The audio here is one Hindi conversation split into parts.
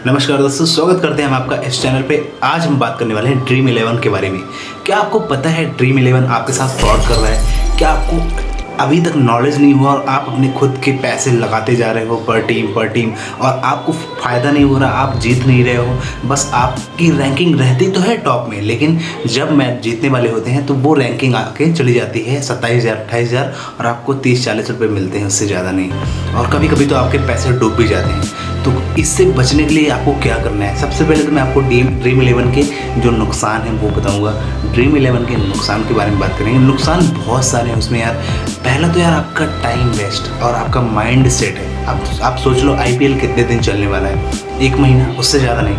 नमस्कार दोस्तों, स्वागत करते हैं हम आपका इस चैनल पे। आज हम बात करने वाले हैं ड्रीम 11 के बारे में। क्या आपको पता है ड्रीम 11 आपके साथ फ्रॉड कर रहा है? क्या आपको अभी तक नॉलेज नहीं हुआ और आप अपने खुद के पैसे लगाते जा रहे हो पर टीम और आपको फ़ायदा नहीं हो रहा, आप जीत नहीं रहे हो। बस आपकी रैंकिंग रहती तो है टॉप में, लेकिन जब मैच जीतने वाले होते हैं तो वो रैंकिंग आके चली जाती है 27,000 28,000 और आपको 30-40 रुपये मिलते हैं, उससे ज़्यादा नहीं। और कभी कभी तो आपके पैसे डूब भी जाते हैं। तो इससे बचने के लिए आपको क्या करना है? सबसे पहले तो मैं आपको ड्रीम 11 के जो नुकसान हैं वो बताऊंगा। ड्रीम 11 के नुकसान के बारे में बात करेंगे। नुकसान बहुत सारे हैं उसमें यार। पहला तो यार आपका टाइम वेस्ट और आपका माइंड सेट है। आप सोच लो IPL कितने दिन चलने वाला है? 1 महीना, उससे ज़्यादा नहीं,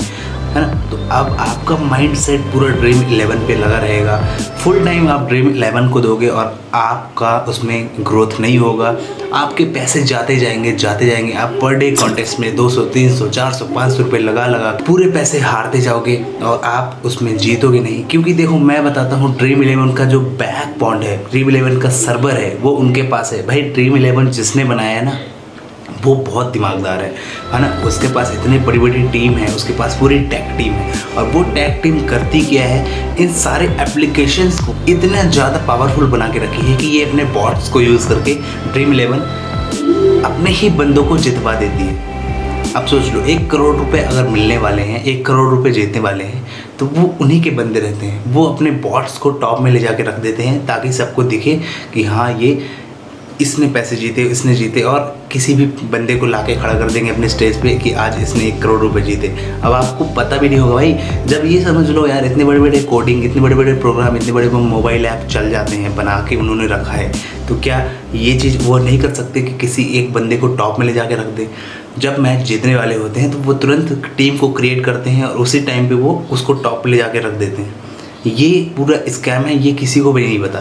है ना। तो अब आपका माइंड सेट पूरा ड्रीम 11 पे लगा रहेगा। फुल टाइम आप ड्रीम 11 को दोगे और आपका उसमें ग्रोथ नहीं होगा। आपके पैसे जाते जाएंगे। आप पर डे कॉन्टेस्ट में 200 300 400 500 रुपये लगा पूरे पैसे हारते जाओगे और आप उसमें जीतोगे नहीं। क्योंकि देखो, मैं बताता हूँ, ड्रीम 11 का जो बैक बॉन्ड है, ड्रीम 11 का सर्वर है, वो उनके पास है भाई। ड्रीम 11 जिसने बनाया है ना, वो बहुत दिमागदार है ना। उसके पास इतनी बड़ी बड़ी टीम है, उसके पास पूरी टेक टीम है। और वो टेक टीम करती क्या है, इन सारे एप्लीकेशंस को इतना ज़्यादा पावरफुल बना के रखी है कि ये अपने बॉट्स को यूज़ करके ड्रीम 11 अपने ही बंदों को जितवा देती है। अब सोच लो, 1 करोड़ रुपए अगर मिलने वाले हैं, 1 करोड़ रुपए जीतने वाले हैं, तो वो उन्हीं के बंदे रहते हैं। वो अपने बॉट्स को टॉप में ले जाके रख देते हैं ताकि सबको दिखे कि हाँ, ये इसने पैसे जीते, इसने जीते। और किसी भी बंदे को लाके खड़ा कर देंगे अपने स्टेज पे कि आज इसने 1 करोड़ रुपए जीते। अब आपको पता भी नहीं होगा भाई। जब ये समझ लो यार, इतने बड़े बड़े कोडिंग, इतने बड़े बड़े प्रोग्राम, इतने बड़े मोबाइल ऐप चल जाते हैं, बना के उन्होंने रखा है, तो क्या ये चीज़ वो नहीं कर सकते कि किसी एक बंदे को टॉप में ले जाके रख दे? जब मैच जीतने वाले होते हैं तो वो तुरंत टीम को क्रिएट करते हैं और उसी टाइम पर वो उसको टॉप पे ले जाके रख देते हैं। ये पूरा स्कैम है, ये किसी को भी नहीं पता।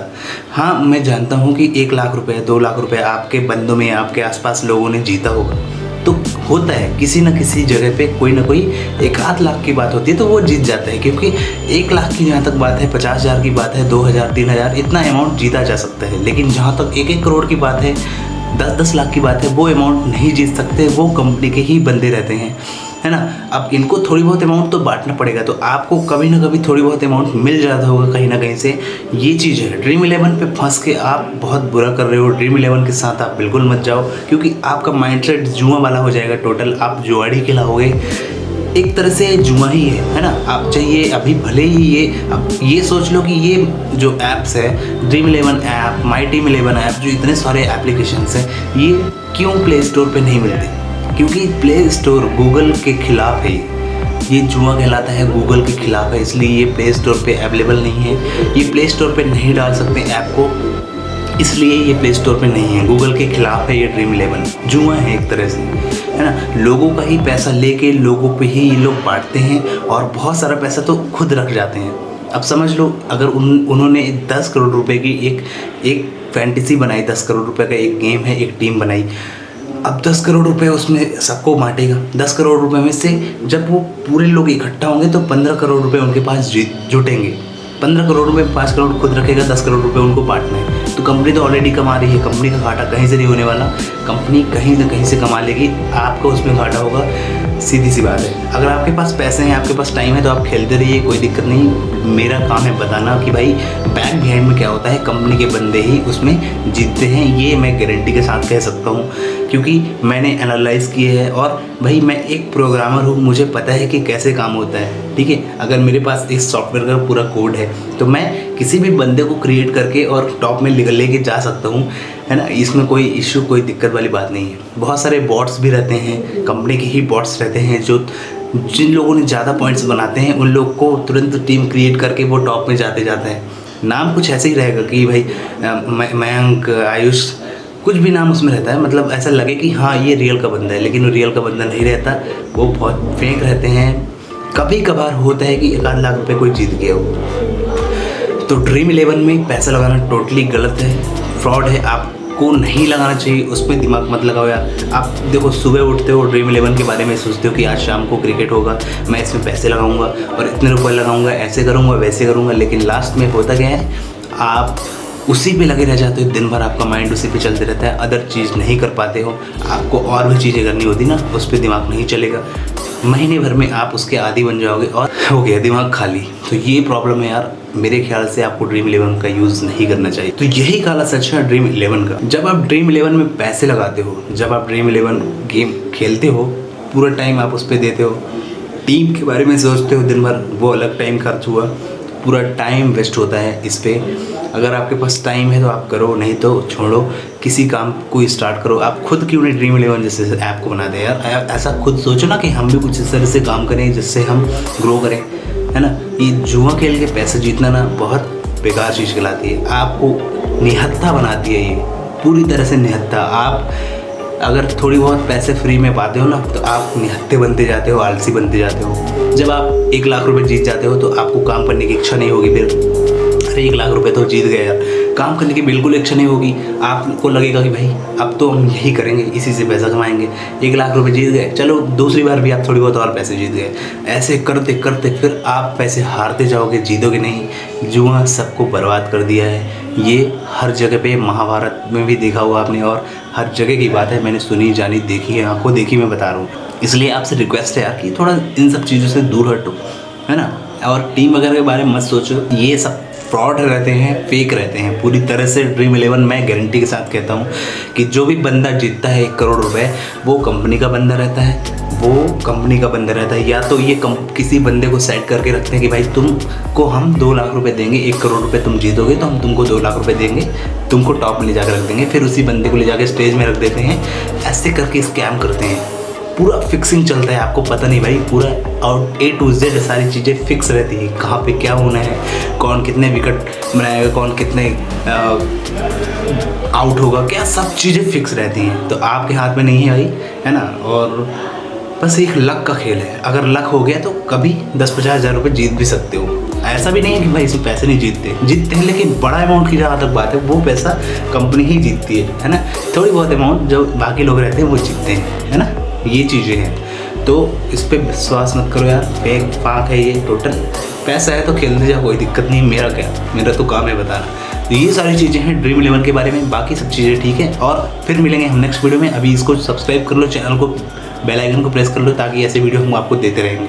हाँ, मैं जानता हूँ कि 1 लाख रुपए 2 लाख रुपए आपके बंदों में, आपके आसपास लोगों ने जीता होगा। तो होता है किसी न किसी जगह पे कोई ना कोई 1-8 लाख की बात होती है तो वो जीत जाता है। क्योंकि 1 लाख की जहाँ तक बात है, 50,000 की बात है, 2,000 3,000 इतना अमाउंट जीता जा सकता है। लेकिन जहाँ तक 1-1 करोड़ की बात है, 10-10 लाख की बात है, वो अमाउंट नहीं जीत सकते। वो कंपनी के ही बंदे रहते हैं, है ना। अब इनको थोड़ी बहुत अमाउंट तो बांटना पड़ेगा, तो आपको कभी ना कभी थोड़ी बहुत अमाउंट मिल जाता होगा कहीं ना कहीं से। ये चीज़ है, ड्रीम 11 पे फंस के आप बहुत बुरा कर रहे हो। ड्रीम 11 के साथ आप बिल्कुल मत जाओ, क्योंकि आपका माइंडसेट जुआ वाला हो जाएगा। टोटल आप जुआड़ी खिलाओगे। एक तरह से जुआ ही है ना। आप चाहिए अभी भले ही ये, अब ये सोच लो कि ये जो ऐप्स है, dream 11 app, my dream 11 app, जो इतने सारे एप्लीकेशंस हैं, ये क्यों प्ले स्टोर पे नहीं मिलते? क्योंकि प्ले स्टोर गूगल के खिलाफ है। ये जुआ कहलाता है, गूगल के खिलाफ है, इसलिए ये प्ले स्टोर पे अवेलेबल नहीं है। ये प्ले स्टोर पे नहीं डाल सकते ऐप को, इसलिए ये प्ले स्टोर पे नहीं है। गूगल के खिलाफ है ये ड्रीम 11। जुआ है एक तरह से, है ना। लोगों का ही पैसा लेके लोगों पे ही ये लोग बांटते हैं और बहुत सारा पैसा तो खुद रख जाते हैं। अब समझ लो, अगर उन्होंने 10 करोड़ रुपए की एक फैंटेसी बनाई, 10 करोड़ रुपए का एक गेम है, एक टीम बनाई। अब 10 करोड़ रुपए उसमें सबको बांटेगा। 10 करोड़ रुपए में से जब वो पूरे लोग इकट्ठा होंगे तो 15 करोड़ रुपए उनके पास जुटेंगे। 15 करोड़ रुपए 5 करोड़ खुद रखेगा, 10 करोड़ रुपए उनको बांटना है। तो कंपनी तो ऑलरेडी कमा रही है, कंपनी का घाटा कहीं से नहीं होने वाला। कंपनी कहीं ना कहीं से कमा लेगी, आपका उसमें घाटा होगा। सीधी सी बात है। अगर आपके पास पैसे हैं, आपके पास टाइम है, तो आप खेलते रहिए, कोई दिक्कत नहीं। मेरा काम है बताना कि भाई बैक बिहाइंड में क्या होता है। कंपनी के बंदे ही उसमें जीतते हैं, ये मैं गारंटी के साथ कह सकता हूँ, क्योंकि मैंने एनालाइज़ किए है। और भाई मैं एक प्रोग्रामर हूँ, मुझे पता है कि कैसे काम होता है, ठीक है। अगर मेरे पास इस सॉफ्टवेयर का पूरा कोड है तो मैं किसी भी बंदे को क्रिएट करके और टॉप में लेके जा सकता हूँ, है ना। इसमें कोई इशू, कोई दिक्कत वाली बात नहीं है। बहुत सारे बॉट्स भी रहते हैं, कंपनी के ही बॉट्स रहते हैं, जो जिन लोगों ने ज़्यादा पॉइंट्स बनाते हैं उन लोग को तुरंत टीम क्रिएट करके वो टॉप में जाते हैं। नाम कुछ ऐसे ही रहेगा कि भाई मयंक, आयुष, कुछ भी नाम उसमें रहता है। मतलब ऐसा लगे कि हाँ, ये रियल का बंदा है, लेकिन वो रियल का बंदा नहीं रहता। वो बहुत फेक रहते हैं। कभी कभार होता है कि 1-8 लाख रुपए कोई जीत गया हो। तो ड्रीम 11 में पैसा लगाना टोटली गलत है, फ्रॉड है। आपको नहीं लगाना चाहिए, उसमें दिमाग मत लगाओ यार। आप देखो, सुबह उठते हो, ड्रीम 11 के बारे में सोचते हो कि आज शाम को क्रिकेट होगा, मैं इसमें पैसे लगाऊंगा और इतने रुपए लगाऊंगा, ऐसे करूंगा, वैसे करूंगा। लेकिन लास्ट में होता क्या है, आप उसी पे लगे रह जाते हो। दिन भर आपका माइंड उसी पे चलते रहता है, अदर चीज़ नहीं कर पाते हो। आपको और भी चीज़ें करनी होती ना, उस पर दिमाग नहीं चलेगा। महीने भर में आप उसके आदी बन जाओगे और हो गया दिमाग खाली। तो ये प्रॉब्लम है यार, मेरे ख्याल से आपको ड्रीम 11 का यूज़ नहीं करना चाहिए। तो यही काला सच है ड्रीम 11 का। जब आप ड्रीम 11 में पैसे लगाते हो, जब आप ड्रीम 11 गेम खेलते हो, पूरा टाइम आप उस पर देते हो, टीम के बारे में सोचते हो दिन भर, वो अलग टाइम खर्च हुआ, पूरा टाइम वेस्ट होता है इस पर। अगर आपके पास टाइम है तो आप करो, नहीं तो छोड़ो, किसी काम को स्टार्ट करो। आप खुद क्यों नहीं ड्रीम 11 जैसे ऐप को बना दे यार। ऐसा खुद सोचो ना कि हम भी कुछ इस तरह से काम करें जिससे हम ग्रो करें, है ना। ये जुआ खेल के पैसे जीतना ना बहुत बेकार चीज़ कहलाती है, आपको निहत्था बनाती है, ये पूरी तरह से निहत्था। आप अगर थोड़ी बहुत पैसे फ्री में पाते हो ना तो आप निहत्थे बनते जाते हो, आलसी बनते जाते हो। जब आप 1 लाख रुपए जीत जाते हो तो आपको काम करने की इच्छा नहीं होगी। फिर अरे 1 लाख रुपए तो जीत गए यार, काम करने की बिल्कुल इच्छा नहीं होगी। आपको लगेगा कि भाई अब तो हम यही करेंगे, इसी से पैसा कमाएंगे। 1 लाख रुपए जीत गए, चलो दूसरी बार भी आप थोड़ी बहुत और पैसे जीत गए। ऐसे करते करते फिर आप पैसे हारते जाओगे, जीतोगे नहीं। जुआ सबको बर्बाद कर दिया है। ये हर जगह पे, महाभारत में भी देखा हुआ आपने, और हर जगह की बात है, मैंने सुनी जानी देखी है, आंखों देखी, मैं बता रहा हूँ। इसलिए आपसे रिक्वेस्ट है यार कि थोड़ा इन सब चीज़ों से दूर हटो, है ना। और टीम वगैरह के बारे में मत सोचो, ये सब फ्रॉड रहते हैं, फेक रहते हैं पूरी तरह से। ड्रीम 11 मैं गारंटी के साथ कहता हूँ कि जो भी बंदा जीतता है 1 करोड़ रुपए, वो कंपनी का बंदा रहता है, वो कंपनी का बंदा रहता है। या तो ये किसी बंदे को सेट करके रखते हैं कि भाई तुमको हम 2 लाख रुपए देंगे, 1 करोड़ रुपए तुम जीतोगे तो हम तुमको 2 लाख रुपए देंगे, तुमको टॉप में ले जाकर रख देंगे। फिर उसी बंदे को ले जाकर स्टेज में रख देते हैं, ऐसे करके स्कैम करते हैं। पूरा फिक्सिंग चलता है, आपको पता नहीं भाई, पूरा आउट A to Z सारी चीज़ें फिक्स रहती है। कहाँ पे क्या होना है, कौन कितने विकेट बनाएगा, कौन कितने आउट होगा, क्या सब चीज़ें फिक्स रहती हैं। तो आपके हाथ में नहीं है भाई, है ना। और बस एक लक का खेल है, अगर लक हो गया तो कभी 10-50 हज़ार रुपये जीत भी सकते हो। ऐसा भी नहीं है कि भाई इसमें पैसे नहीं जीतते हैं, लेकिन बड़ा अमाउंट की जहाँ तक बात है, वो पैसा कंपनी ही जीतती है ना। थोड़ी बहुत अमाउंट जो बाकी लोग रहते हैं वो जीतते हैं, है ना। ये चीज़ें हैं, तो इस पर विश्वास मत करो यार, फेक फाक है ये टोटल। पैसा है तो खेलते जाओ, कोई दिक्कत नहीं, मेरा क्या, मेरा तो काम है बताना। तो ये सारी चीज़ें हैं ड्रीम 11 के बारे में, बाकी सब चीज़ें ठीक है। और फिर मिलेंगे हम नेक्स्ट वीडियो में। अभी इसको सब्सक्राइब कर लो, चैनल को, बेल आइकन को प्रेस कर लो, ताकि ऐसे वीडियो हम आपको देते रहेंगे।